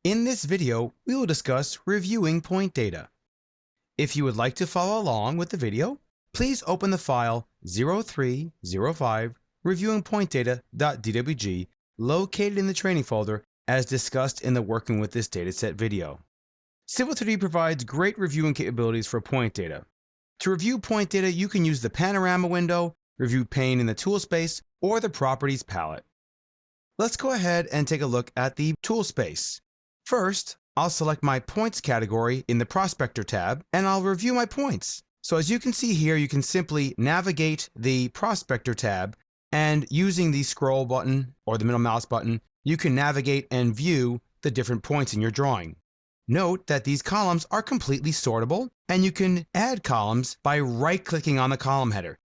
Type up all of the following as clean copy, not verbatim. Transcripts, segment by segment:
In this video, we will discuss reviewing point data. If you would like to follow along with the video, please open the file 0305 reviewingpointdata.dwg located in the training folder as discussed in the Working with this Dataset video. Civil3d provides great reviewing capabilities for point data. To review point data, you can use the panorama window, review pane in the tool space, or the properties palette. Let's go ahead and take a look at the tool space. First, I'll select my points category in the Prospector tab, and I'll review my points. So as you can see here, you can simply navigate the Prospector tab, and using the scroll button or the middle mouse button, you can navigate and view the different points in your drawing. Note that these columns are completely sortable, and you can add columns by right-clicking on the column header.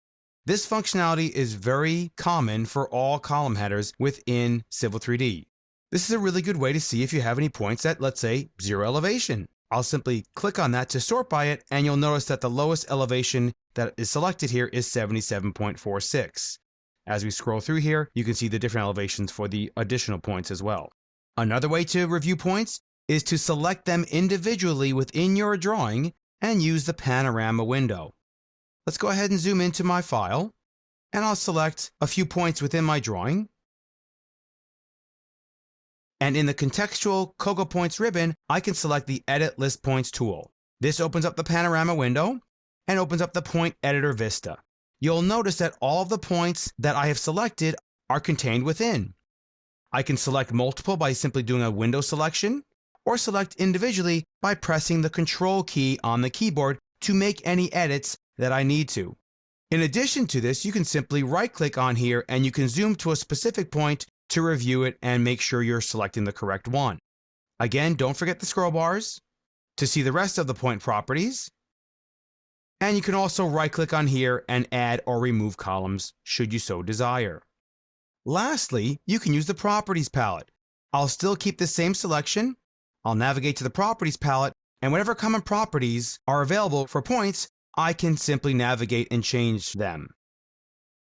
This functionality is very common for all column headers within Civil3d. This is a really good way to see if you have any points at, let's say, 0 elevation. I'll simply click on that to sort by it, and you'll notice that the lowest elevation that is selected here is 77.46. As we scroll through here, you can see the different elevations for the additional points as well. Another way to review points is to select them individually within your drawing and use the panorama window. Let's go ahead and zoom into my file, and I'll select a few points within my drawing. And in the contextual Cocoa Points ribbon, I can select the Edit List Points tool. This opens up the panorama window and opens up the point editor vista. You'll notice that all of the points that I have selected are contained within. I can select multiple by simply doing a window selection, or select individually by pressing the Control key on the keyboard to make any edits that I need to. In addition to this, you can simply right-click on here and you can zoom to a specific point to review it and make sure you're selecting the correct one. Again, don't forget the scroll bars to see the rest of the point properties. And you can also right-click on here and add or remove columns should you so desire. Lastly, you can use the Properties palette. I'll still keep the same selection. I'll navigate to the Properties palette, and whatever common properties are available for points, I can simply navigate and change them.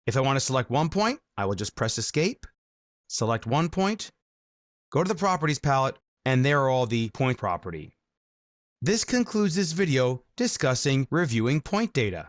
If I want to select one point, I will just press Escape, select one point, go to the Properties palette, and there are all the point property. This concludes this video discussing reviewing point data.